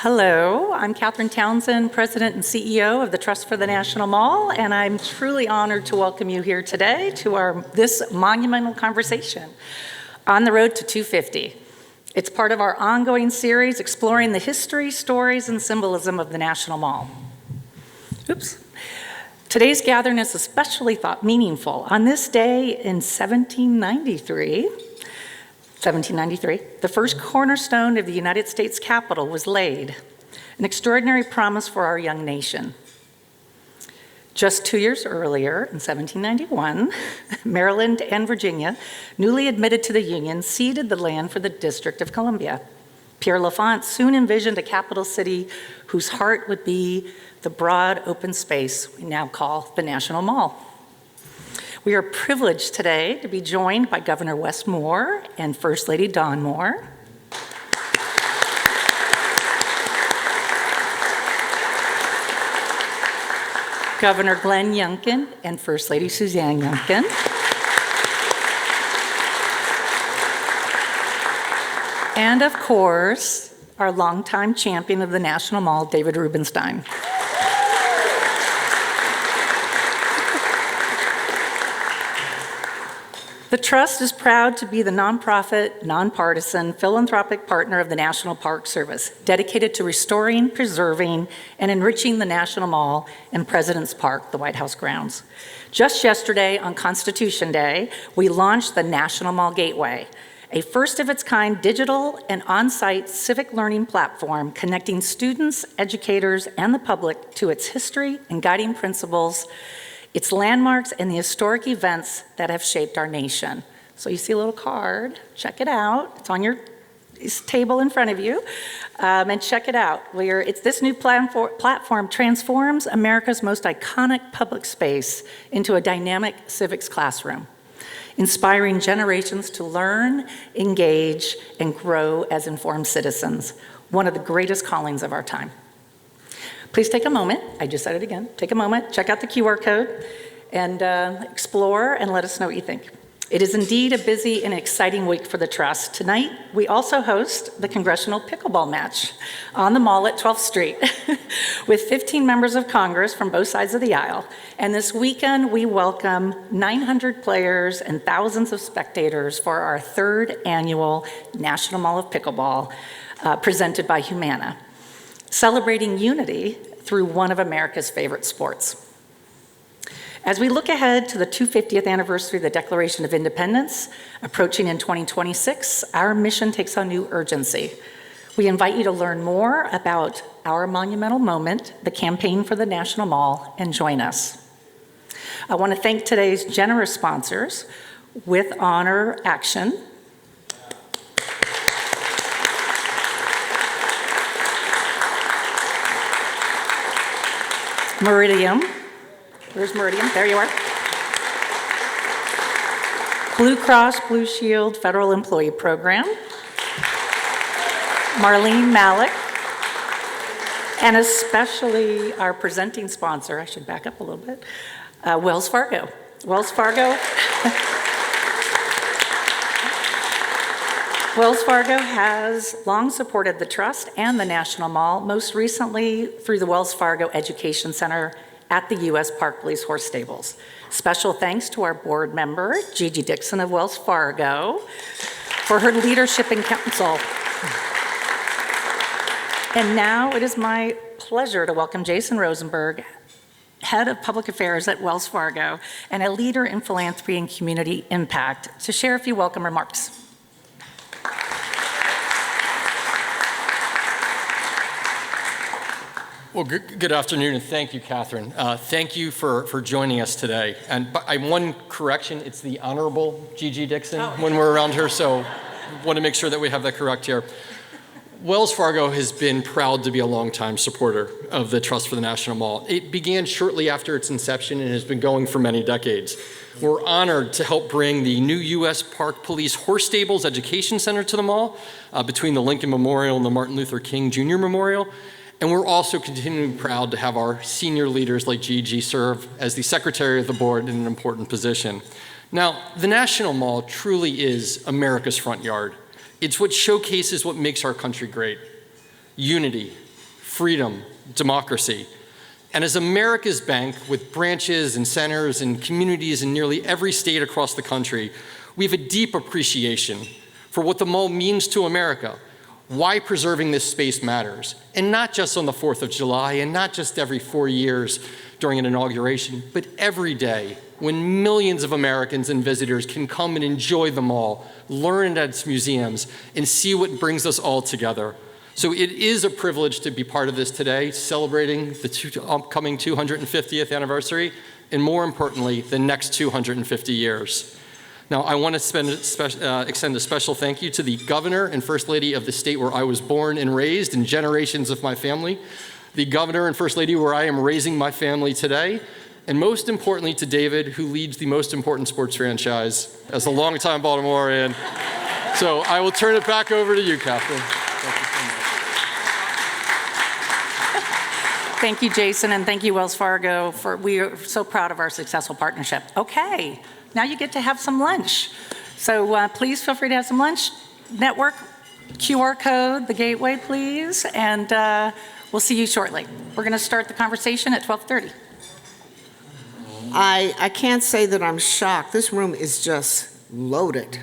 Hello, I'm Catherine Townsend, President and CEO of the Trust for the National Mall, and I'm truly honored to welcome you here today to this monumental conversation on the road to 250. It's part of our ongoing series exploring the history, stories, and symbolism of the National Mall. Oops. Today's gathering is especially meaningful. On this day in 1793, the first cornerstone of the United States Capitol was laid, an extraordinary promise for our young nation. Just 2 years earlier, in 1791, Maryland and Virginia, newly admitted to the Union, ceded the land for the District of Columbia. Pierre L'Enfant soon envisioned a capital city whose heart would be the broad open space we now call the National Mall. We are privileged today to be joined by Governor Wes Moore and First Lady Dawn Moore. Governor Glenn Youngkin and First Lady Suzanne Youngkin. And of course, our longtime champion of the National Mall, David Rubenstein. The Trust is proud to be the nonprofit, nonpartisan, philanthropic partner of the National Park Service, dedicated to restoring, preserving, and enriching the National Mall and President's Park, the White House grounds. Just yesterday, on Constitution Day, we launched the National Mall Gateway, a first-of-its-kind digital and on-site civic learning platform connecting students, educators, and the public to its history and guiding principles, its landmarks, and the historic events that have shaped our nation. So you see a little card, check it out. It's on your table in front of you, and check it out. This new platform transforms America's most iconic public space into a dynamic civics classroom, inspiring generations to learn, engage, and grow as informed citizens, one of the greatest callings of our time. Please take a moment, I just said it again, take a moment, check out the QR code, and explore and let us know what you think. It is indeed a busy and exciting week for the Trust. Tonight, we also host the Congressional Pickleball Match on the Mall at 12th Street with 15 members of Congress from both sides of the aisle. And this weekend, we welcome 900 players and thousands of spectators for our third annual National Mall of Pickleball presented by Humana, celebrating unity through one of America's favorite sports. As we look ahead to the 250th anniversary of the Declaration of Independence, approaching in 2026, our mission takes on new urgency. We invite you to learn more about our monumental moment, the campaign for the National Mall, and join us. I want to thank today's generous sponsors, With Honor Action, Meridium. Where's Meridium? There you are. Blue Cross Blue Shield Federal Employee Program. Marlene Malik. And especially our presenting sponsor, I should back up a little bit, Wells Fargo. Wells Fargo has long supported the Trust and the National Mall, most recently through the Wells Fargo Education Center at the U.S. Park Police Horse Stables. Special thanks to our board member, Gigi Dixon of Wells Fargo, for her leadership and counsel. And now it is my pleasure to welcome Jason Rosenberg, Head of Public Affairs at Wells Fargo and a leader in philanthropy and community impact, to share a few welcome remarks. Well, good afternoon, and thank you, Catherine. Thank you for joining us today. And one correction, it's the Honorable Gigi Dixon when we're around her, so want to make sure that we have that correct here. Wells Fargo has been proud to be a longtime supporter of the Trust for the National Mall. It began shortly after its inception and has been going for many decades. We're honored to help bring the new U.S. Park Police Horse Stables Education Center to the mall, between the Lincoln Memorial and the Martin Luther King Jr. Memorial. And we're also continuing proud to have our senior leaders like Gigi serve as the secretary of the board in an important position. Now, the National Mall truly is America's front yard. It's what showcases what makes our country great: unity, freedom, democracy. And as America's bank, with branches and centers and communities in nearly every state across the country, we have a deep appreciation for what the mall means to America, why preserving this space matters, and not just on the 4th of July, and not just every 4 years during an inauguration, but every day when millions of Americans and visitors can come and enjoy the mall, learn at its museums, and see what brings us all together. So it is a privilege to be part of this today, celebrating the upcoming 250th anniversary, and more importantly, the next 250 years. Now, I want to extend a special thank you to the Governor and First Lady of the state where I was born and raised, and generations of my family, the Governor and First Lady where I am raising my family today, and most importantly to David, who leads the most important sports franchise as a longtime Baltimorean. So I will turn it back over to you, Catherine. Thank you so much. Thank you, Jason, and thank you, Wells Fargo, we are so proud of our successful partnership. Okay, now you get to have some lunch. So please feel free to have some lunch. Network QR code, the gateway, please, and we'll see you shortly. We're going to start the conversation at 12:30. I can't say that I'm shocked. This room is just loaded.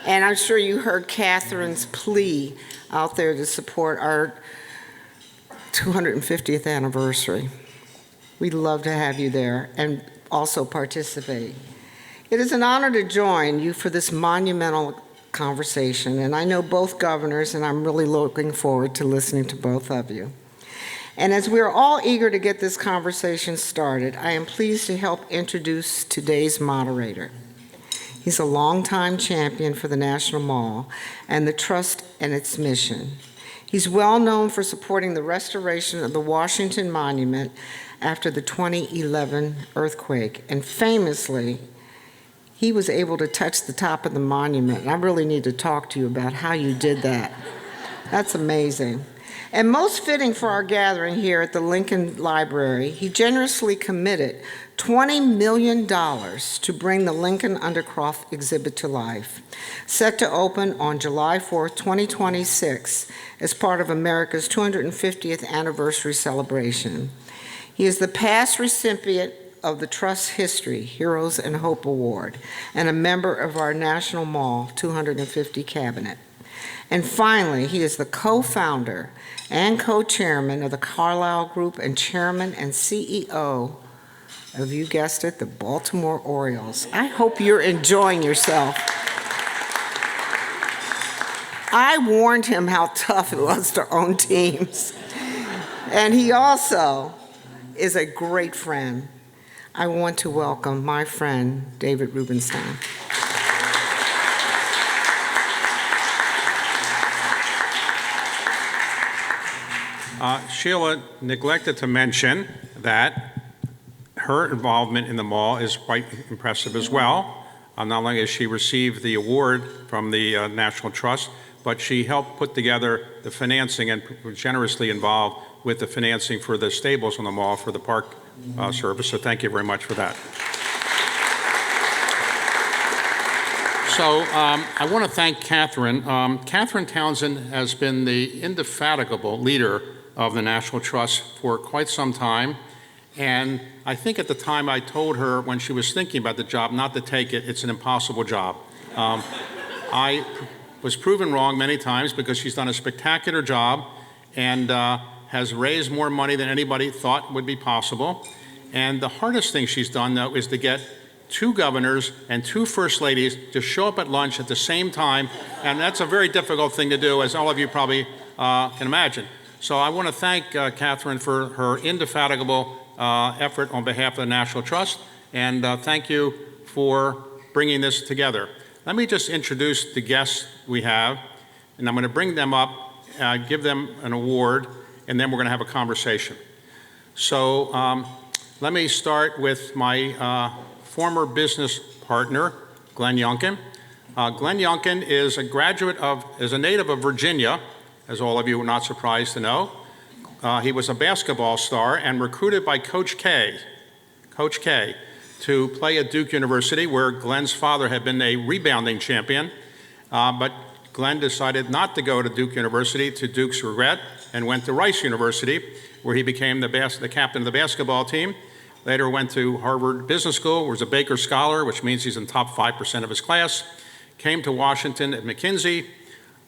And I'm sure you heard Catherine's plea out there to support our 250th anniversary. We'd love to have you there and also participate. It is an honor to join you for this monumental conversation, and I know both governors, and I'm really looking forward to listening to both of you. And as we're all eager to get this conversation started, I am pleased to help introduce today's moderator. He's a longtime champion for the National Mall and the Trust and its mission. He's well known for supporting the restoration of the Washington Monument after the 2011 earthquake, and famously, he was able to touch the top of the monument. And I really need to talk to you about how you did that. That's amazing. And most fitting for our gathering here at the Lincoln Library, he generously committed $20 million to bring the Lincoln Undercroft exhibit to life, set to open on July 4th, 2026, as part of America's 250th anniversary celebration. He is the past recipient of the Trust History Heroes and Hope Award and a member of our National Mall 250 cabinet. And finally, he is the co-founder and co-chairman of the Carlyle Group and chairman and CEO of, you guessed it, the Baltimore Orioles. I hope you're enjoying yourself. I warned him how tough it was to own teams. And he also is a great friend. I want to welcome my friend, David Rubenstein. Sheila neglected to mention that her involvement in the mall is quite impressive as well. Not only has she received the award from the National Trust, but she helped put together the financing and was generously involved with the financing for the stables on the mall for the park service. So thank you very much for that. So I want to thank Catherine. Catherine Townsend has been the indefatigable leader of the National Trust for quite some time. And I think at the time I told her when she was thinking about the job not to take it, it's an impossible job. I was proven wrong many times because she's done a spectacular job and has raised more money than anybody thought would be possible. And the hardest thing she's done, though, is to get 2 governors and 2 first ladies to show up at lunch at the same time. And that's a very difficult thing to do, as all of you probably can imagine. So I want to thank Catherine for her indefatigable effort on behalf of the National Trust, and thank you for bringing this together. Let me just introduce the guests we have, and I'm going to bring them up, give them an award, and then we're going to have a conversation. So let me start with my former business partner, Glenn Youngkin. Glenn Youngkin is a native of Virginia, as all of you are not surprised to know. He was a basketball star and recruited by Coach K, to play at Duke University, where Glenn's father had been a rebounding champion. But Glenn decided not to go to Duke University, to Duke's regret, and went to Rice University, where he became the captain of the basketball team. Later went to Harvard Business School, was a Baker Scholar, which means he's in the top 5% of his class. Came to Washington at McKinsey,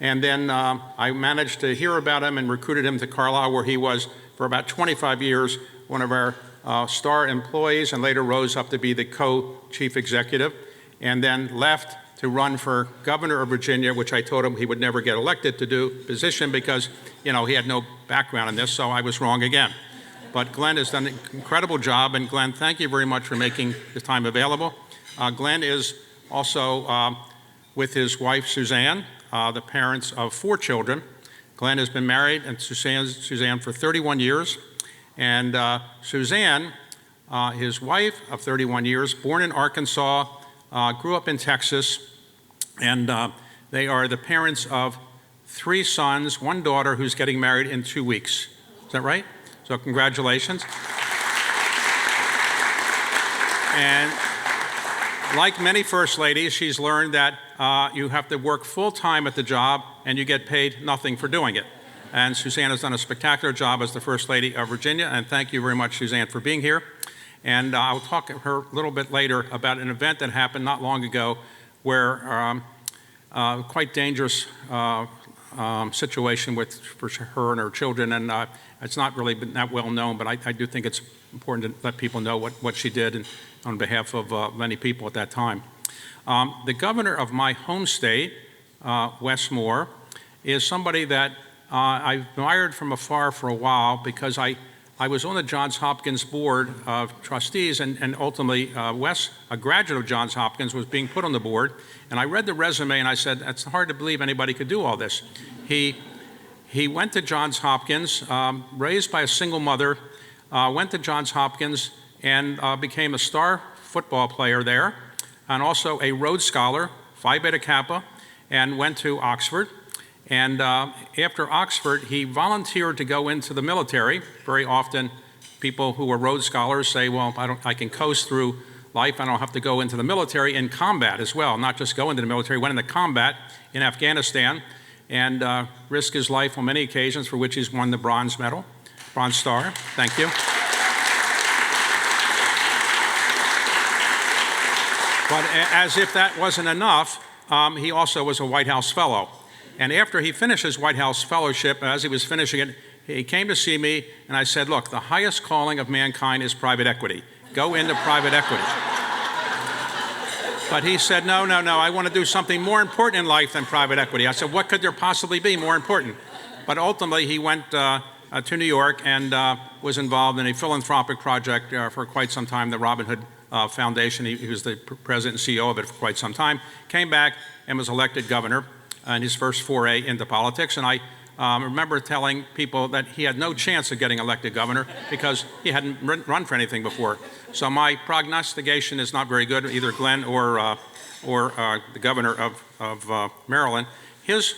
and then I managed to hear about him and recruited him to Carlisle, where he was for about 25 years one of our star employees, and later rose up to be the co-chief executive, and then left to run for governor of Virginia, which I told him he would never get elected to do position because, he had no background in this, so I was wrong again. But Glenn has done an incredible job, and Glenn, thank you very much for making the time available. Glenn is also with his wife, Suzanne, the parents of 4 children. Glenn has been married and Suzanne for 31 years. And Suzanne, his wife of 31 years, born in Arkansas, grew up in Texas, and they are the parents of 3 sons, 1 daughter who's getting married in 2 weeks. Is that right? So congratulations. And like many first ladies, she's learned that you have to work full-time at the job and you get paid nothing for doing it. And Suzanne has done a spectacular job as the First Lady of Virginia, and thank you very much, Suzanne, for being here. And I'll talk to her a little bit later about an event that happened not long ago where quite dangerous situation for her and her children, and it's not really been that well known, but I do think it's important to let people know what she did and on behalf of many people at that time. The governor of my home state, Wes Moore, is somebody that I've admired from afar for a while because I was on the Johns Hopkins Board of Trustees, and ultimately Wes, a graduate of Johns Hopkins, was being put on the board. And I read the resume and I said, it's hard to believe anybody could do all this. He went to Johns Hopkins, raised by a single mother, went to Johns Hopkins and became a star football player there, and also a Rhodes Scholar, Phi Beta Kappa, and went to Oxford. And after Oxford, he volunteered to go into the military. Very often, people who are Rhodes Scholars say, well, I can coast through life. I don't have to go into the military in combat as well, not just go into the military. Went into combat in Afghanistan and risked his life on many occasions, for which he's won the Bronze Star. Thank you. But as if that wasn't enough, he also was a White House Fellow. And after he finished his White House fellowship, as he was finishing it, he came to see me, and I said, look, the highest calling of mankind is private equity. Go into private equity. But he said, no, I want to do something more important in life than private equity. I said, what could there possibly be more important? But ultimately, he went to New York and was involved in a philanthropic project for quite some time, the Robin Hood Foundation. He was the president and CEO of it for quite some time. Came back and was elected governor in his first foray into politics. And I remember telling people that he had no chance of getting elected governor because he hadn't run for anything before. So my prognostication is not very good, either Glenn or the governor of Maryland. His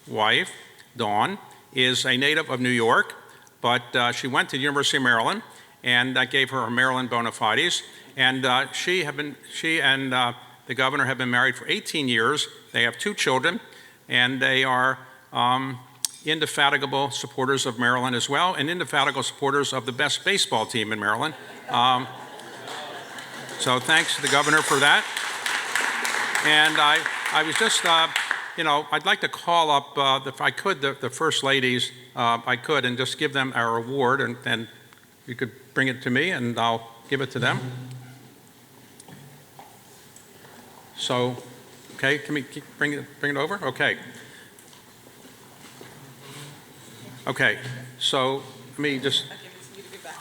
wife, Dawn, is a native of New York, but she went to the University of Maryland, and that gave her Maryland bona fides. And she and the governor have been married for 18 years. They have 2 children, and they are indefatigable supporters of Maryland as well, and indefatigable supporters of the best baseball team in Maryland. So thanks to the governor for that. And I was just, I'd like to call up, if I could, the first ladies, I could, and just give them our award, and you could bring it to me, and I'll give it to them. So, okay, can we bring it over? Okay. Okay, so let me just,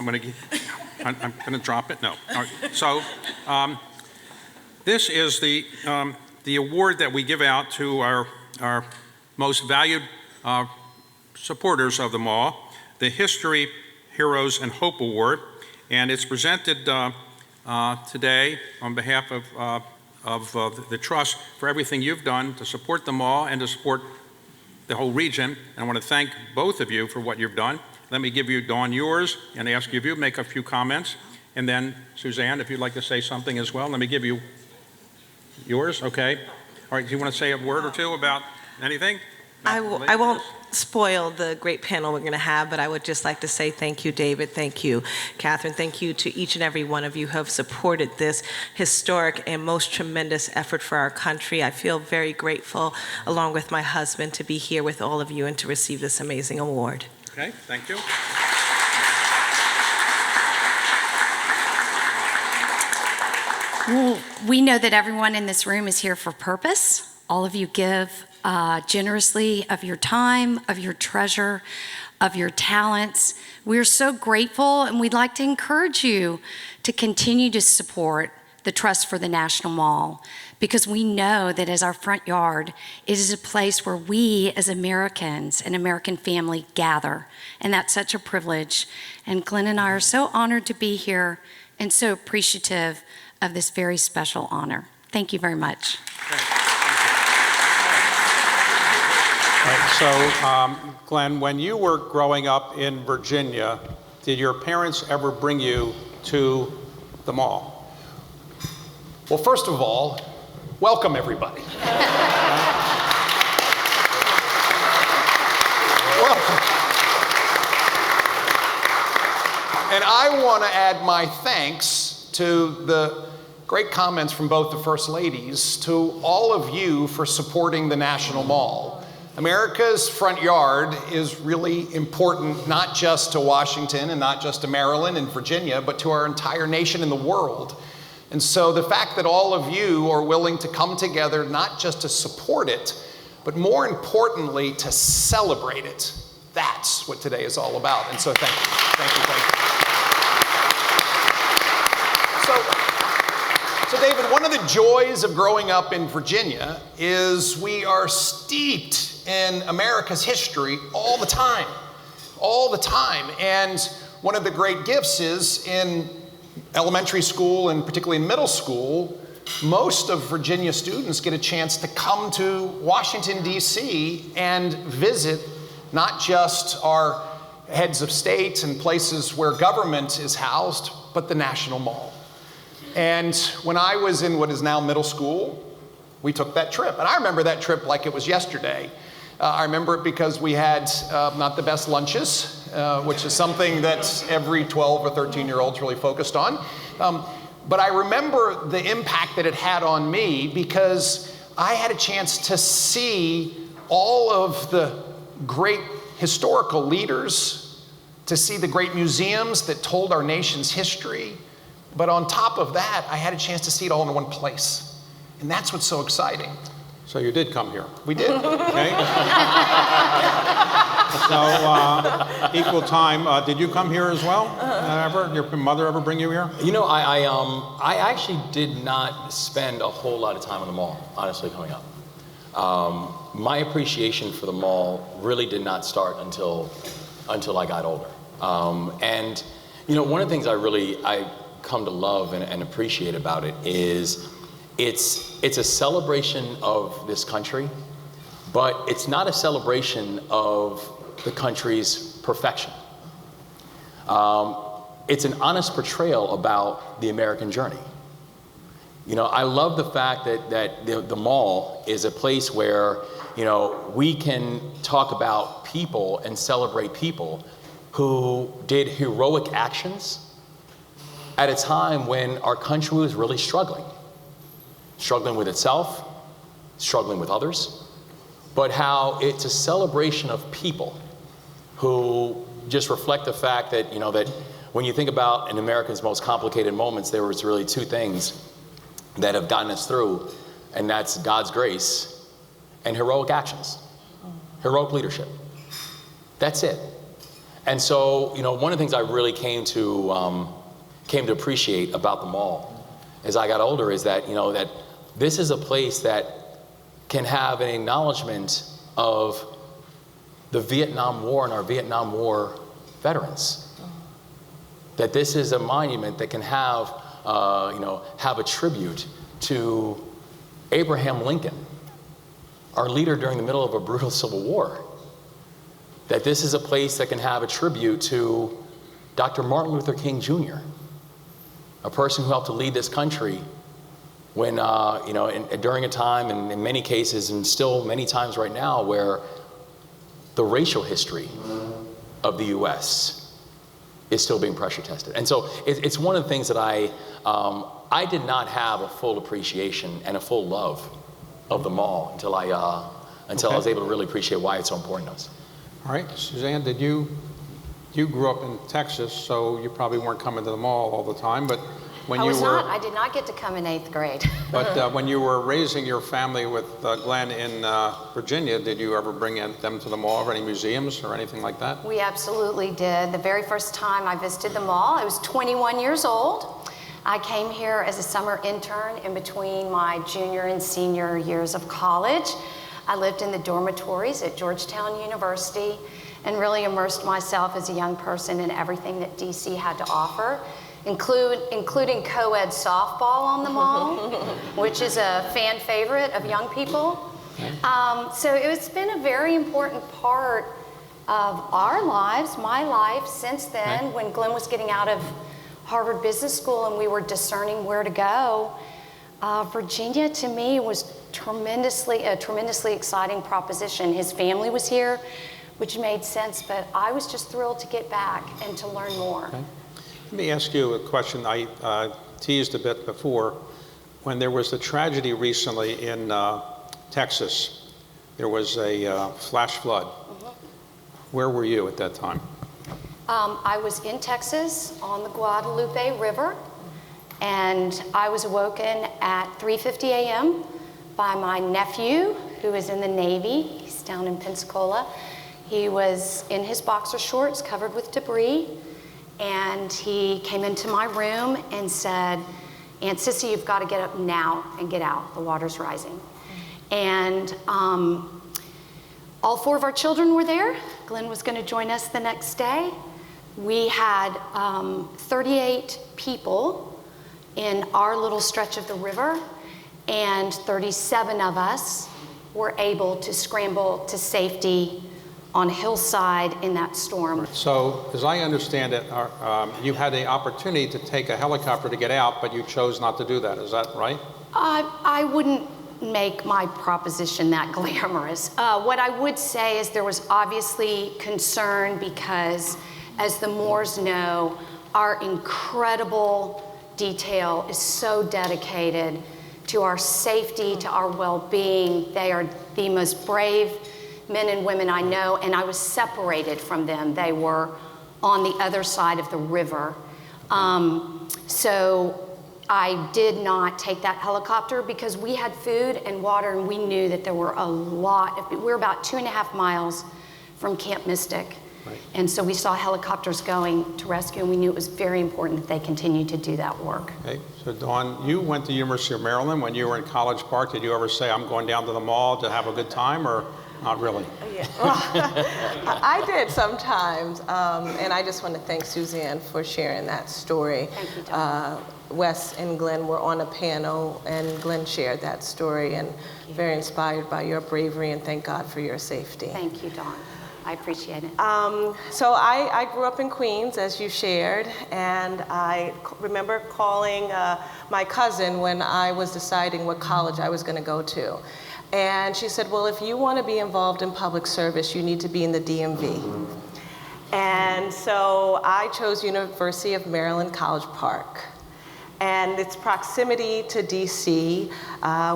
I'm going to drop it. No. All right. So this is the award that we give out to our most valued supporters of the mall, the History, Heroes, and Hope Award, and it's presented today on behalf of the Trust for everything you've done to support the mall and to support the whole region. And I want to thank both of you for what you've done. Let me give you, Dawn, yours, and ask you if you make a few comments. And then, Suzanne, if you'd like to say something as well, let me give you yours, okay? All right, do you want to say a word or two about anything? I won't spoil the great panel we're going to have, but I would just like to say thank you, David. Thank you, Catherine. Thank you to each and every one of you who have supported this historic and most tremendous effort for our country. I feel very grateful, along with my husband, to be here with all of you and to receive this amazing award. Okay, thank you. Well, we know that everyone in this room is here for purpose. All of you give generously of your time, of your treasure, of your talents. We're so grateful, and we'd like to encourage you to continue to support the Trust for the National Mall, because we know that as our front yard, it is a place where we as Americans, an American family, gather. And that's such a privilege. And Glenn and I are so honored to be here and so appreciative of this very special honor. Thank you very much. All right, so, Glenn, when you were growing up in Virginia, did your parents ever bring you to the mall? Well, first of all, welcome everybody. Welcome. And I want to add my thanks to the great comments from both the First Ladies, to all of you for supporting the National Mall. America's front yard is really important, not just to Washington and not just to Maryland and Virginia, but to our entire nation and the world. And so the fact that all of you are willing to come together, not just to support it, but more importantly, to celebrate it, that's what today is all about. And so thank you, thank you, thank you. So David, one of the joys of growing up in Virginia is we are steeped in America's history all the time, all the time. And one of the great gifts is in elementary school and particularly in middle school, most of Virginia students get a chance to come to Washington, D.C. and visit not just our heads of state and places where government is housed, but the National Mall. And when I was in what is now middle school, we took that trip. And I remember that trip like it was yesterday. I remember it because we had not the best lunches, which is something that every 12 or 13-year-old's really focused on. But I remember the impact that it had on me because I had a chance to see all of the great historical leaders, to see the great museums that told our nation's history. But on top of that, I had a chance to see it all in one place. And that's what's so exciting. So you did come here. We did. Okay. So, equal time, did you come here as well? Ever? Your mother ever bring you here? You know, I actually did not spend a whole lot of time in the mall, honestly, coming up. My appreciation for the mall really did not start until I got older. And, you know, one of the things I come to love and appreciate about it is it's a celebration of this country, but it's not a celebration of the country's perfection. It's an honest portrayal about the American journey. You know, I love the fact that the mall is a place where, you know, we can talk about people and celebrate people who did heroic actions at a time when our country was really struggling with itself, struggling with others, but how it's a celebration of people who just reflect the fact that, you know, that when you think about in America's most complicated moments, there was really two things that have gotten us through, and that's God's grace and heroic actions, heroic leadership. That's it. And so, you know, one of the things I really came to appreciate about the mall as I got older is that, you know, that this is a place that can have an acknowledgement of the Vietnam War and our Vietnam War veterans. That this is a monument that can have, you know, have a tribute to Abraham Lincoln, our leader during the middle of a brutal Civil War. That this is a place that can have a tribute to Dr. Martin Luther King Jr., a person who helped to lead this country when, you know, during a time, and in many cases, and still many times right now, where the racial history of the U.S. is still being pressure tested. And so it's one of the things that I did not have a full appreciation and a full love of the mall until I was able to really appreciate why it's so important to us. All right, Suzanne, you grew up in Texas, so you probably weren't coming to the mall all the time, but when I you was were... not. I did not get to come in 8th grade. But when you were raising your family with Glenn in Virginia, did you ever bring them to the mall or any museums or anything like that? We absolutely did. The very first time I visited the mall, I was 21 years old. I came here as a summer intern in between my junior and senior years of college. I lived in the dormitories at Georgetown University and really immersed myself as a young person in everything that DC had to offer, including co-ed softball on the mall, which is a fan favorite of young people. So it's been a very important part of our lives, my life, since then, when Glenn was getting out of Harvard Business School and we were discerning where to go. Virginia, to me, was a tremendously exciting proposition. His family was here, which made sense, but I was just thrilled to get back and to learn more. Okay. Let me ask you a question I teased a bit before. When there was the tragedy recently in Texas, there was a flash flood. Where were you at that time? I was in Texas on the Guadalupe River, and I was awoken at 3:50 a.m. by my nephew, who is in the Navy. He's down in Pensacola. He was in his boxer shorts covered with debris, and he came into my room and said, "Aunt Sissy, you've got to get up now and get out. The water's rising." And all 4 of our children were there. Glenn was going to join us the next day. We had 38 people in our little stretch of the river, and 37 of us were able to scramble to safety on a hillside in that storm. So, as I understand it, you had the opportunity to take a helicopter to get out, but you chose not to do that. Is that right? I wouldn't make my proposition that glamorous. What I would say is there was obviously concern because, as the Moores know, our incredible detail is so dedicated to our safety, to our well-being. They are the most brave men and women I know, and I was separated from them. They were on the other side of the river. So I did not take that helicopter because we had food and water, and we knew that there were we're about 2.5 miles from Camp Mystic. Right. And so we saw helicopters going to rescue, and we knew it was very important that they continue to do that work. Okay, so Dawn, you went to University of Maryland. When you were in College Park, did you ever say, I'm going down to the mall to have a good time, or not really? Yeah. I did sometimes, and I just want to thank Suzanne for sharing that story. Thank you, Dawn. Wes and Glenn were on a panel, and Glenn shared that story, and very inspired by your bravery, and thank God for your safety. Thank you, Dawn. I appreciate it. So I grew up in Queens, as you shared, and I remember calling my cousin when I was deciding what college I was going to go to. And she said, well, if you want to be involved in public service, you need to be in the DMV. And so I chose University of Maryland, College Park. And its proximity to DC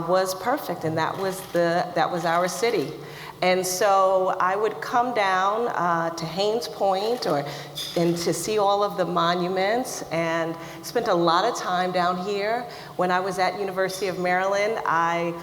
was perfect, and that was our city. And so I would come down to Haynes Point and to see all of the monuments, and spent a lot of time down here. When I was at University of Maryland, I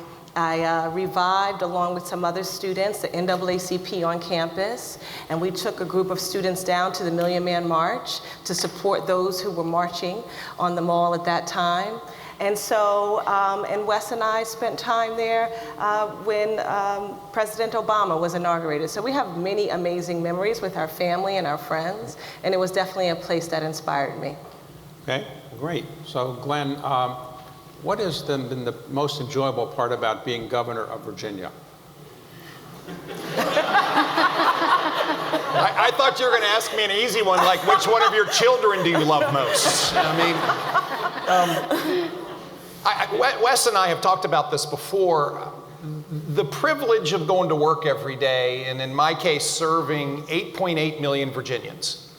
revived, along with some other students, the NAACP on campus, and we took a group of students down to the Million Man March to support those who were marching on the mall at that time. And so, and Wes and I spent time there when President Obama was inaugurated. So we have many amazing memories with our family and our friends, and it was definitely a place that inspired me. Okay, great. So Glenn, what has been the most enjoyable part about being governor of Virginia? I thought you were going to ask me an easy one, like which one of your children do you love most? I mean, Wes and I have talked about this before. the privilege of going to work every day, and in my case, serving 8.8 million Virginians,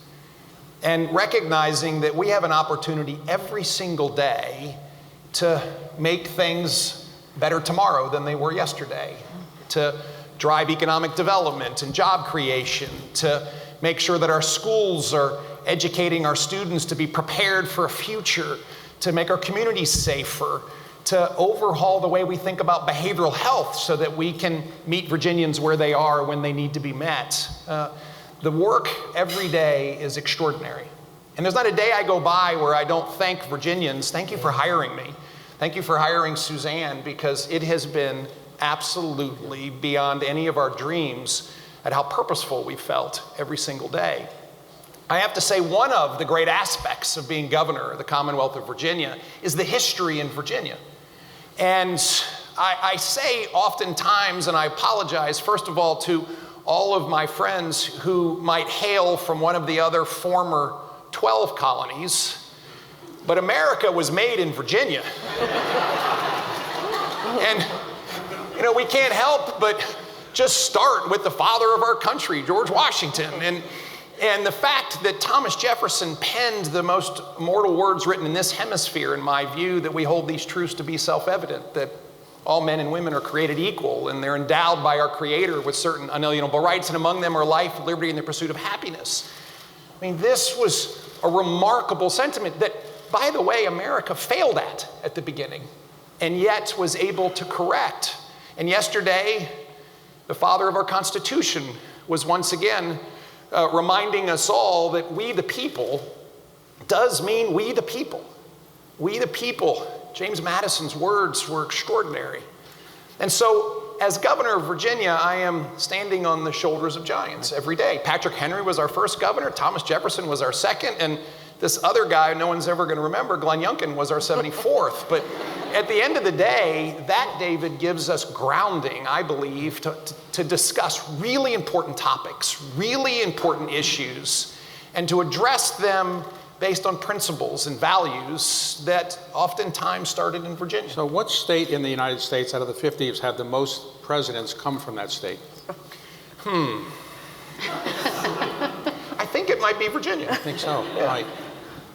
and recognizing that we have an opportunity every single day to make things better tomorrow than they were yesterday, to drive economic development and job creation, to make sure that our schools are educating our students to be prepared for a future, to make our communities safer, to overhaul the way we think about behavioral health so that we can meet Virginians where they are when they need to be met. The work every day is extraordinary. And there's not a day I go by where I don't thank Virginians. Thank you for hiring me. Thank you for hiring Suzanne, because it has been absolutely beyond any of our dreams at how purposeful we felt every single day. I have to say, one of the great aspects of being governor of the Commonwealth of Virginia is the history in Virginia. And I say oftentimes, and I apologize, first of all, to all of my friends who might hail from one of the other former 12 colonies, but America was made in Virginia. And, you know, we can't help but just start with the father of our country, George Washington. And the fact that Thomas Jefferson penned the most immortal words written in this hemisphere, in my view, that we hold these truths to be self-evident, that all men and women are created equal, and they're endowed by our Creator with certain unalienable rights, and among them are life, liberty, and the pursuit of happiness. I mean, this was a remarkable sentiment that, by the way, America failed at the beginning, and yet was able to correct. And yesterday, the father of our Constitution was once again reminding us all that we the people does mean we the people. We the people. James Madison's words were extraordinary. And so, as governor of Virginia, I am standing on the shoulders of giants every day. Patrick Henry was our first governor, Thomas Jefferson was our second, and this other guy no one's ever going to remember, Glenn Youngkin, was our 74th. But at the end of the day, that, David, gives us grounding, I believe, to discuss really important topics, really important issues, and to address them based on principles and values that oftentimes started in Virginia. So what state in the United States out of the 50 has had the most presidents come from that state? I think it might be Virginia. I think so, Yeah. right.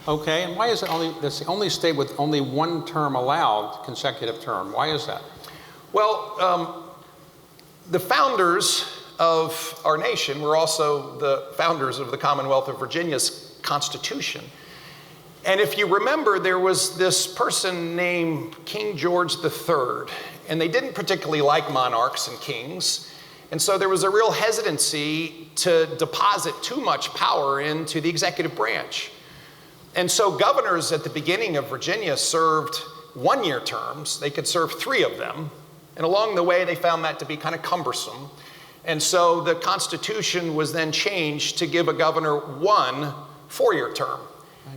Okay, and why is it that's the only state with only one term allowed, consecutive term? Why is that? Well, the founders of our nation were also the founders of the Commonwealth of Virginia's Constitution. And if you remember, there was this person named King George III, and they didn't particularly like monarchs and kings. And so there was a real hesitancy to deposit too much power into the executive branch. And so governors at the beginning of Virginia served one-year terms. They could serve 3 of them. And along the way, they found that to be kind of cumbersome. And so the Constitution was then changed to give a governor 1 4-year term.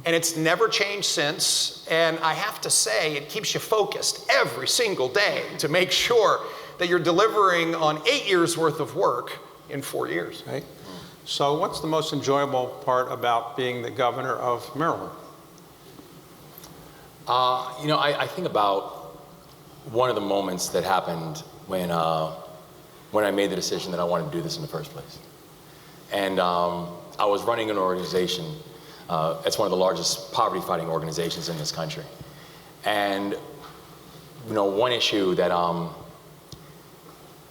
And it's never changed since. And I have to say, it keeps you focused every single day to make sure that you're delivering on 8 years worth of work in 4 years. Right. So what's the most enjoyable part about being the governor of Maryland? You know, I think about one of the moments that happened when I made the decision that I wanted to do this in the first place. And I was running an organization. It's one of the largest poverty-fighting organizations in this country. And, you know, one issue that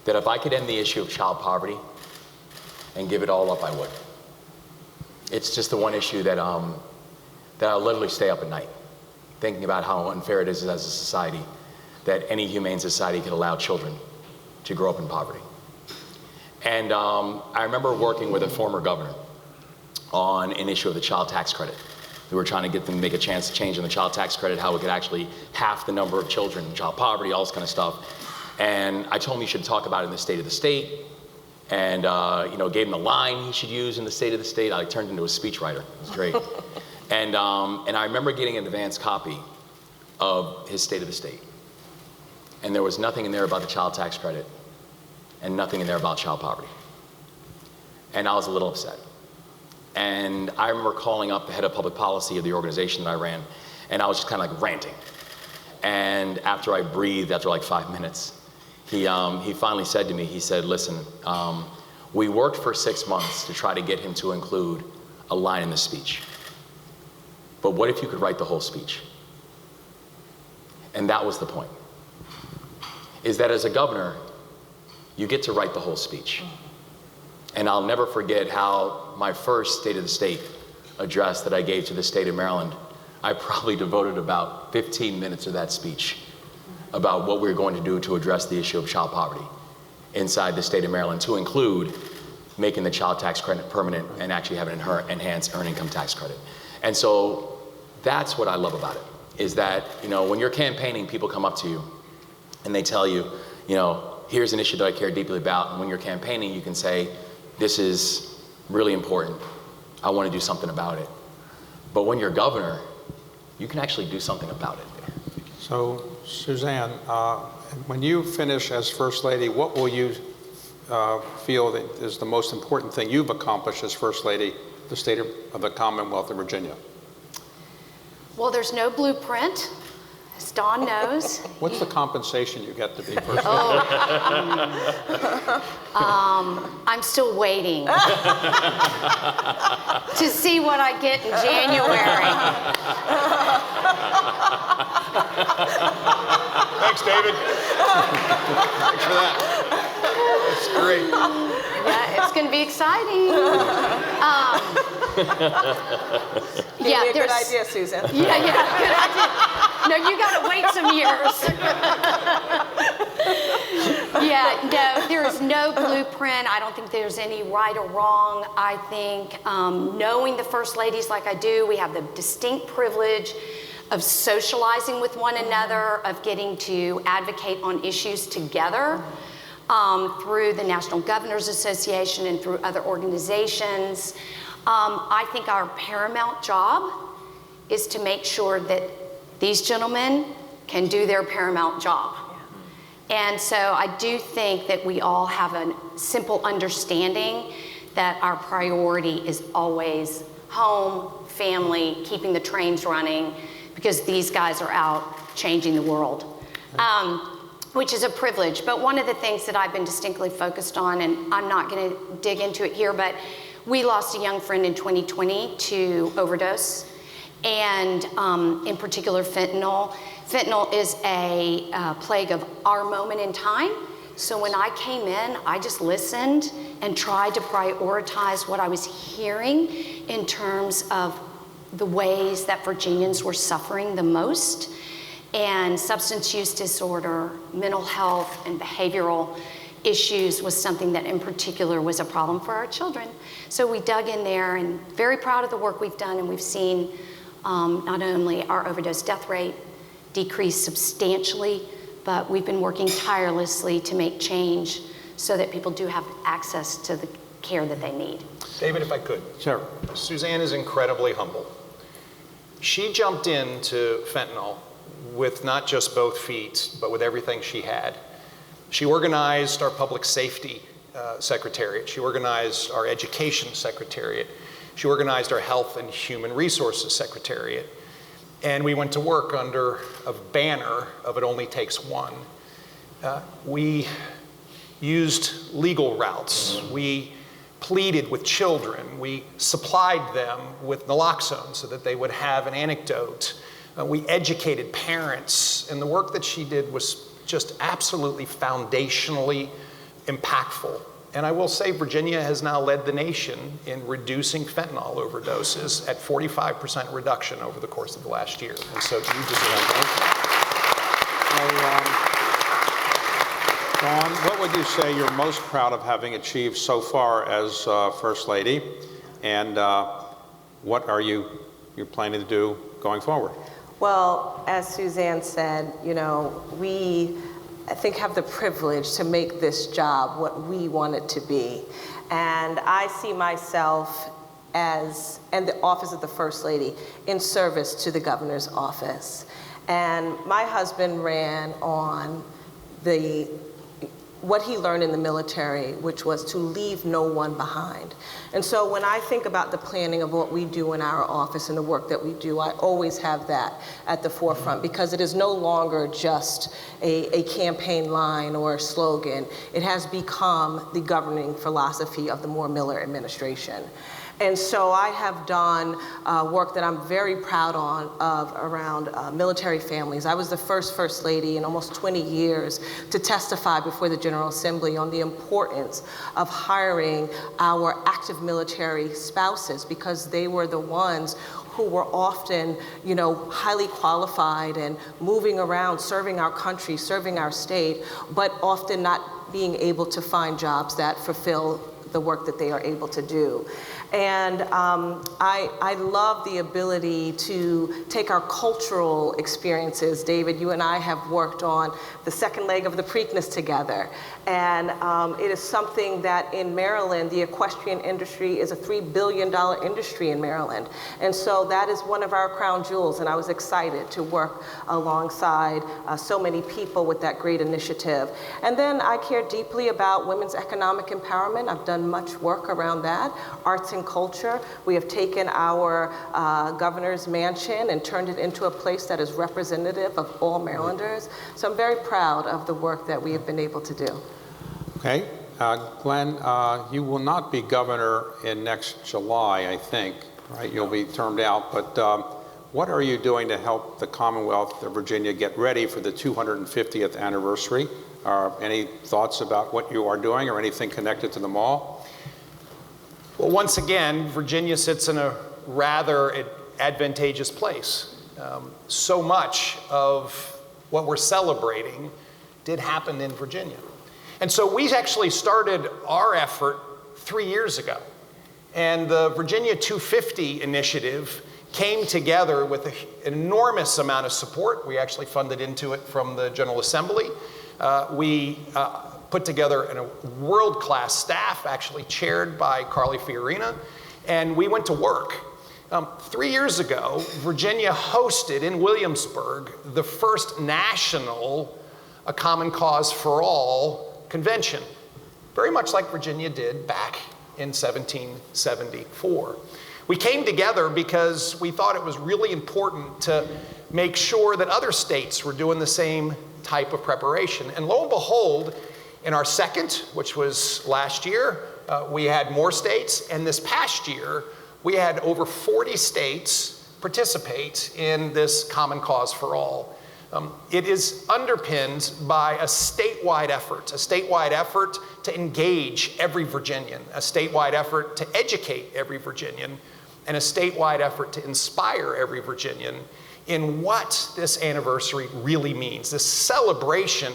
if I could end the issue of child poverty and give it all up, I would. It's just the one issue that I'll literally stay up at night thinking about how unfair it is as a society that any humane society could allow children to grow up in poverty. And I remember working with a former governor on an issue of the child tax credit. We were trying to get them to make a change in the child tax credit, how we could actually half the number of children in child poverty, all this kind of stuff. And I told him he should talk about it in the State of the State, and you know, gave him a line he should use in the State of the State. I turned into a speechwriter. It was great. And I remember getting an advance copy of his State of the State. And there was nothing in there about the child tax credit and nothing in there about child poverty. And I was a little upset. And I remember calling up the head of public policy of the organization that I ran, and I was just kind of like ranting. And after I breathed, after like 5 minutes, he finally said to me, he said, listen, we worked for 6 months to try to get him to include a line in the speech. But what if you could write the whole speech? And that was the point, is that as a governor, you get to write the whole speech. And I'll never forget how my first State of the State address that I gave to the state of Maryland, I probably devoted about 15 minutes of that speech about what we were going to do to address the issue of child poverty inside the state of Maryland, to include making the child tax credit permanent and actually having an enhanced earned income tax credit. And so that's what I love about it, is that, you know, when you're campaigning, people come up to you and they tell you, you know, here's an issue that I care deeply about. And when you're campaigning, you can say, this is really important. I want to do something about it. But when you're governor, you can actually do something about it. So, Suzanne, when you finish as First Lady, what will you feel that is the most important thing you've accomplished as First Lady of the state of the Commonwealth of Virginia? Well, there's no blueprint, as Dawn knows. What's the compensation you get to be First Lady? I'm still waiting to see what I get in January. Thanks, David. Thanks for that. That's great. Yeah, it's going to be exciting. Yeah, Good idea, Susan. Yeah, good idea. No, you got to wait some years. Yeah, no, there is no blueprint. I don't think there's any right or wrong. I think knowing the First Ladies like I do, we have the distinct privilege of socializing with one another, of getting to advocate on issues together through the National Governors Association and through other organizations. I think our paramount job is to make sure that these gentlemen can do their paramount job. And so I do think that we all have a simple understanding that our priority is always home, family, keeping the trains running, because these guys are out changing the world, which is a privilege. But one of the things that I've been distinctly focused on, and I'm not going to dig into it here, but we lost a young friend in 2020 to overdose, and in particular fentanyl. Fentanyl is a plague of our moment in time. So when I came in, I just listened and tried to prioritize what I was hearing in terms of the ways that Virginians were suffering the most. And substance use disorder, mental health, and behavioral issues was something that in particular was a problem for our children. So we dug in there, and very proud of the work we've done, and we've seen not only our overdose death rate decrease substantially, but we've been working tirelessly to make change so that people do have access to the care that they need. David, if I could. Sure. Suzanne is incredibly humble. She jumped into fentanyl with not just both feet, but with everything she had. She organized our public safety secretariat. She organized our education secretariat. She organized our health and human resources secretariat. And we went to work under a banner of It Only Takes One. We used legal routes. We pleaded with children. We supplied them with naloxone so that they would have an antidote. We educated parents, and the work that she did was just absolutely foundationally impactful. And I will say Virginia has now led the nation in reducing fentanyl overdoses at 45% reduction over the course of the last year. And so you deserve Dawn, what would you say you're most proud of having achieved so far as First Lady, and what are you're planning to do going forward? Well, as Suzanne said, you know, we, I think, have the privilege to make this job what we want it to be. And I see myself as, and the office of the First Lady, in service to the governor's office. And my husband ran on the what he learned in the military, which was to leave no one behind. And so when I think about the planning of what we do in our office and the work that we do, I always have that at the forefront, because it is no longer just a campaign line or a slogan. It has become the governing philosophy of the Moore Miller administration. And so I have done work that I'm very proud of around military families. I was the first lady in almost 20 years to testify before the General Assembly on the importance of hiring our active military spouses, because they were the ones who were often, highly qualified and moving around, serving our country, serving our state, but often not being able to find jobs that fulfill the work that they are able to do. And I love the ability to take our cultural experiences. David, you and I have worked on the second leg of the Preakness together. And it is something that in Maryland, the equestrian industry is a $3 billion industry in Maryland. And so that is one of our crown jewels. And I was excited to work alongside so many people with that great initiative. And then I care deeply about women's economic empowerment. I've done much work around that. Arts and culture. We have taken our governor's mansion and turned it into a place that is representative of all Marylanders. So I'm very proud of the work that we have been able to do. Okay. Glenn, you will not be governor in next July, I think, right? You'll be termed out. But what are you doing to help the Commonwealth of Virginia get ready for the 250th anniversary? Any thoughts about what you are doing or anything connected to the mall? Well, once again, Virginia sits in a rather advantageous place. So much of what we're celebrating did happen in Virginia. And so we actually started our effort 3 years ago. And the Virginia 250 initiative came together with an enormous amount of support. We actually funded into it from the General Assembly. We put together a world-class staff, actually chaired by Carly Fiorina, and we went to work. 3 years ago, Virginia hosted in Williamsburg the first national A Common Cause for All convention, very much like Virginia did back in 1774. We came together because we thought it was really important to make sure that other states were doing the same type of preparation. And lo and behold, in our second, which was last year, we had more states. And this past year, we had over 40 states participate in this Common Cause for All. It is underpinned by a statewide effort to engage every Virginian, a statewide effort to educate every Virginian, and a statewide effort to inspire every Virginian in what this anniversary really means. This celebration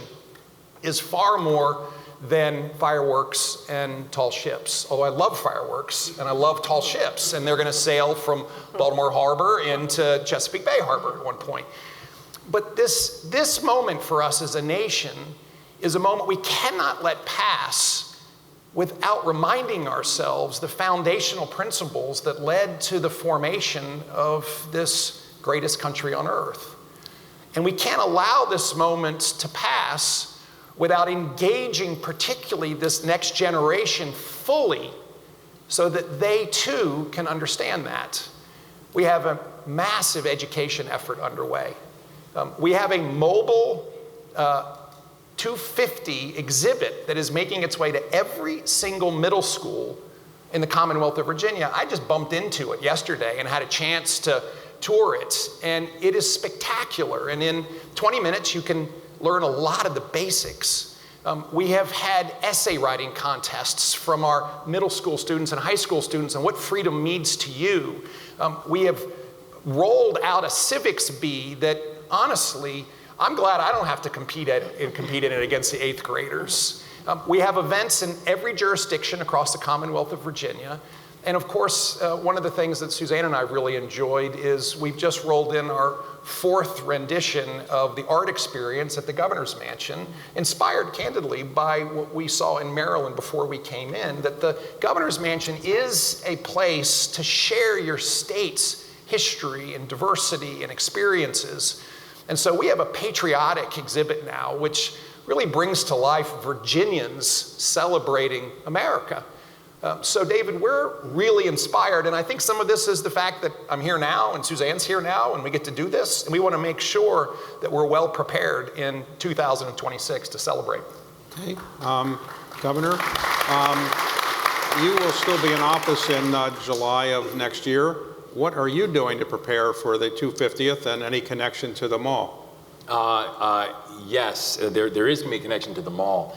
is far more than fireworks and tall ships. Although I love fireworks and I love tall ships, and they're going to sail from Baltimore Harbor into Chesapeake Bay Harbor at one point. But this moment for us as a nation is a moment we cannot let pass without reminding ourselves the foundational principles that led to the formation of this greatest country on earth. And we can't allow this moment to pass without engaging particularly this next generation fully so that they too can understand that. We have a massive education effort underway. We have a mobile 250 exhibit that is making its way to every single middle school in the Commonwealth of Virginia. I just bumped into it yesterday and had a chance to tour it, and it is spectacular. And in 20 minutes, you can learn a lot of the basics. We have had essay writing contests from our middle school students and high school students on what freedom means to you. We have rolled out a civics bee that, honestly, I'm glad I don't have to compete in it against the 8th graders. We have events in every jurisdiction across the Commonwealth of Virginia. And of course, one of the things that Suzanne and I really enjoyed is we've just rolled in our 4th rendition of the art experience at the Governor's Mansion, inspired candidly by what we saw in Maryland before we came in, that the Governor's Mansion is a place to share your state's history and diversity and experiences. And so we have a patriotic exhibit now, which really brings to life Virginians celebrating America. So David, we're really inspired, and I think some of this is the fact that I'm here now and Suzanne's here now and we get to do this, and we want to make sure that we're well prepared in 2026 to celebrate. Okay. Governor, you will still be in office in July of next year. What are you doing to prepare for the 250th and any connection to the mall? Yes, there is going to be a connection to the mall,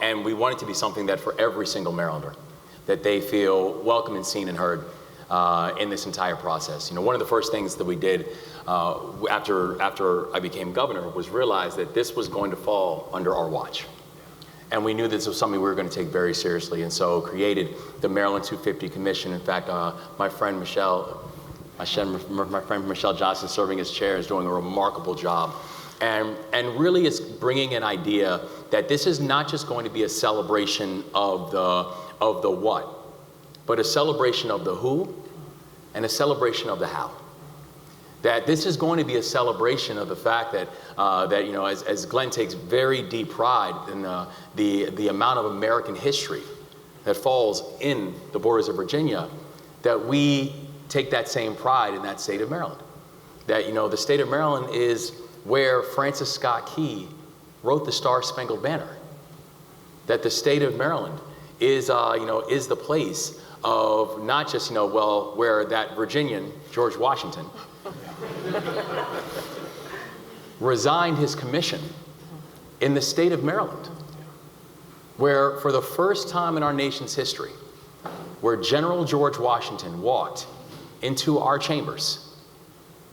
and we want it to be something that for every single Marylander, that they feel welcome and seen and heard in this entire process. You know, one of the first things that we did after I became governor was realize that this was going to fall under our watch. And we knew this was something we were going to take very seriously, and so created the Maryland 250 Commission. In fact, my friend Michelle Johnson, serving as chair, is doing a remarkable job. And really is bringing an idea that this is not just going to be a celebration of the what, but a celebration of the who and a celebration of the how. That this is going to be a celebration of the fact that, that you know, as Glenn takes very deep pride in the amount of American history that falls in the borders of Virginia, that we take that same pride in that state of Maryland. That, you know, the state of Maryland is where Francis Scott Key wrote the Star-Spangled Banner. That the state of Maryland is, is the place of not just, where that Virginian, George Washington, resigned his commission in the state of Maryland, where for the first time in our nation's history, where General George Washington walked into our chambers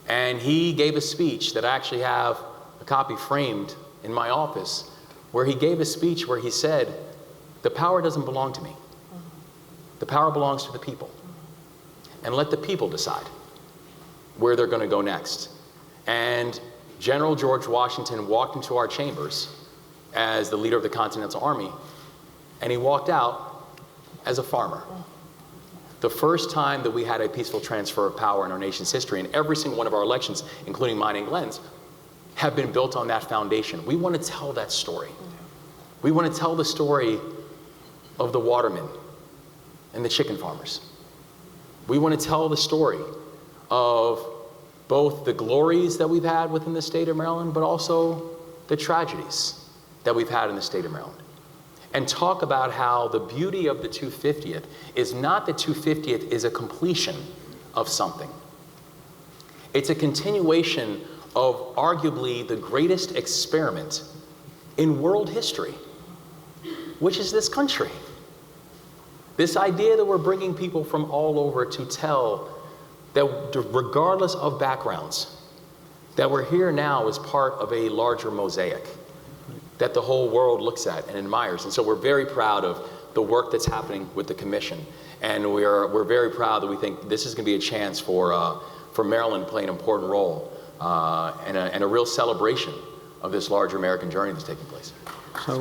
and he gave a speech that I actually have a copy framed in my office, where he gave a speech where he said, "The power doesn't belong to me. The power belongs to the people. And let the people decide where they're going to go next." And General George Washington walked into our chambers as the leader of the Continental Army, and he walked out as a farmer. The first time that we had a peaceful transfer of power in our nation's history, and every single one of our elections, including mine and Glenn's, have been built on that foundation. We want to tell that story. We want to tell the story of the watermen and the chicken farmers. We want to tell the story of both the glories that we've had within the state of Maryland, but also the tragedies that we've had in the state of Maryland. And talk about how the beauty of the 250th is not the 250th is a completion of something. It's a continuation of arguably the greatest experiment in world history, which is this country. This idea that we're bringing people from all over to tell that regardless of backgrounds, that we're here now as part of a larger mosaic that the whole world looks at and admires. And so we're very proud of the work that's happening with the commission. And we're very proud that we think this is going to be a chance for Maryland to play an important role and a real celebration of this larger American journey that's taking place. So, in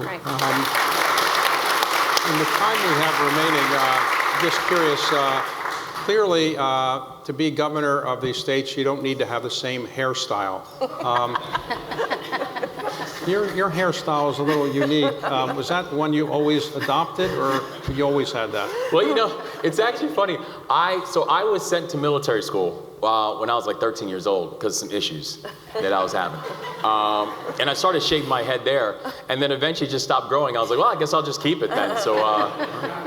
the time we have remaining, just curious, clearly, to be governor of these states, you don't need to have the same hairstyle. Your hairstyle is a little unique. Was that one you always adopted, or you always had that? Well, it's actually funny. I was sent to military school when I was like 13 years old because of some issues that I was having. And I started shaving my head there, and then eventually just stopped growing. I was like, well, I guess I'll just keep it then. So,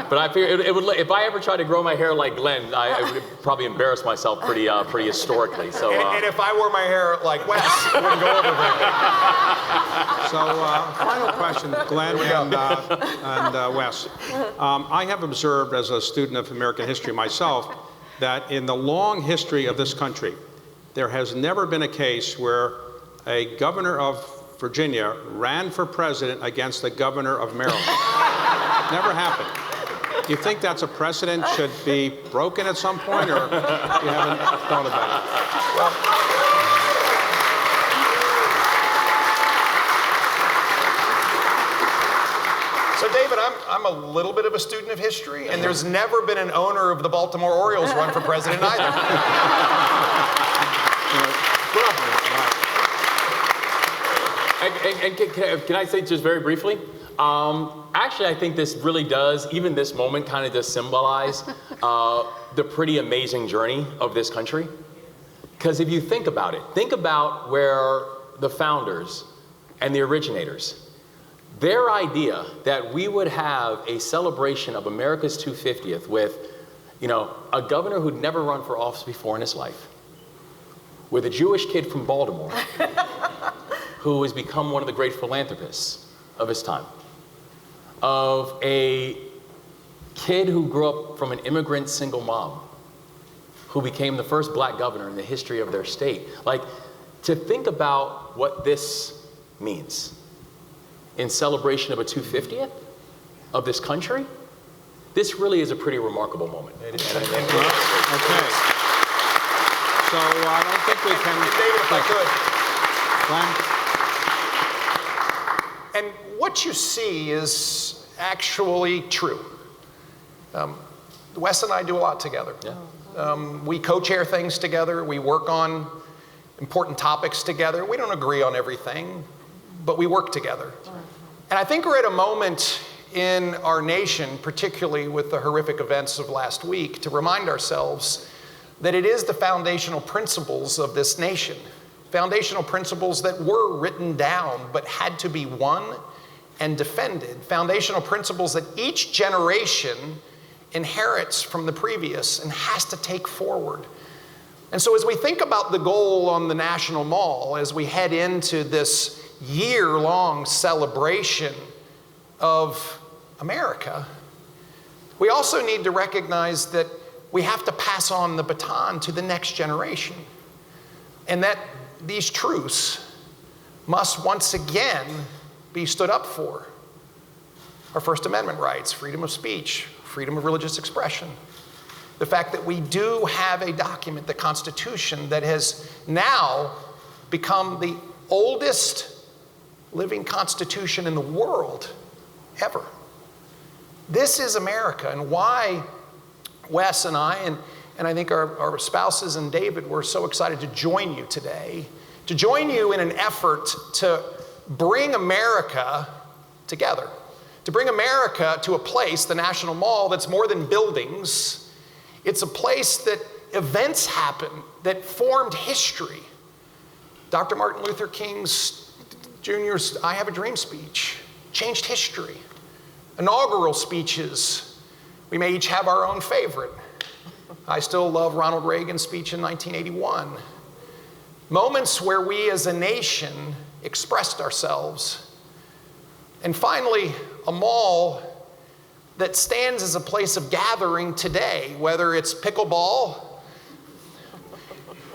but I figured it would. If I ever tried to grow my hair like Glenn, I would probably embarrass myself pretty historically. So, and if I wore my hair like Wes, it wouldn't go over very well. So, final question, Glenn and Wes. I have observed as a student of American history myself that in the long history of this country, there has never been a case where a governor of Virginia ran for president against the governor of Maryland. Never happened. Do you think that's a precedent should be broken at some point, or you haven't thought about it? So David, I'm a little bit of a student of history, and there's never been an owner of the Baltimore Orioles run for president either. Can I say just very briefly? Actually, I think this really does, even this moment kind of does symbolize the pretty amazing journey of this country. Because if you think about it, think about where the founders and the originators, their idea that we would have a celebration of America's 250th with, a governor who'd never run for office before in his life, with a Jewish kid from Baltimore who has become one of the great philanthropists of his time, of a kid who grew up from an immigrant single mom who became the first black governor in the history of their state. Like, to think about what this means in celebration of a 250th of this country, this really is a pretty remarkable moment. Okay. So I don't think we can... David, if I Glenn? could. And what you see is actually true. Wes and I do a lot together. Yeah. We co-chair things together. We work on important topics together. We don't agree on everything, but we work together. And I think we're at a moment in our nation, particularly with the horrific events of last week, to remind ourselves that it is the foundational principles of this nation, foundational principles that were written down but had to be won and defended, foundational principles that each generation inherits from the previous and has to take forward. And so as we think about the goal on the National Mall, as we head into this year-long celebration of America, we also need to recognize that we have to pass on the baton to the next generation, and that these truths must once again be stood up for. Our First Amendment rights, freedom of speech, freedom of religious expression. The fact that we do have a document, the Constitution, that has now become the oldest living constitution in the world ever. This is America, and why Wes and I, and I think our spouses and David were so excited to join you today, to join you in an effort to bring America together, to bring America to a place, the National Mall, that's more than buildings. It's a place that events happen that formed history. Dr. Martin Luther King Jr.'s I Have a Dream speech changed history. Inaugural speeches, we may each have our own favorite. I still love Ronald Reagan's speech in 1981. Moments where we as a nation expressed ourselves. And finally, a mall that stands as a place of gathering today, whether it's pickleball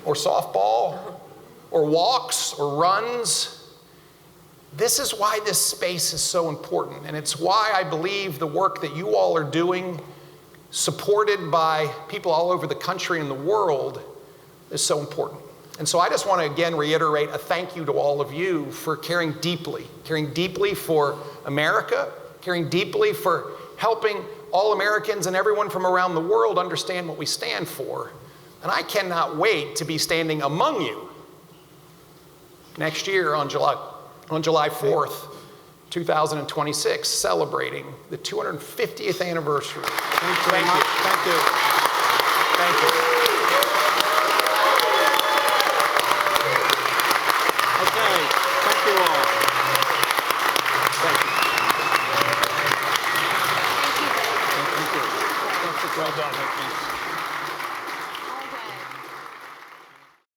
or softball or walks or runs. This is why this space is so important, and it's why I believe the work that you all are doing, supported by people all over the country and the world, is so important. And so I just want to again reiterate a thank you to all of you for caring deeply for America, caring deeply for helping all Americans and everyone from around the world understand what we stand for. And I cannot wait to be standing among you next year on July 4th, 2026, celebrating the 250th anniversary. Thank you. Thank you. Thank you. Okay, thank you all.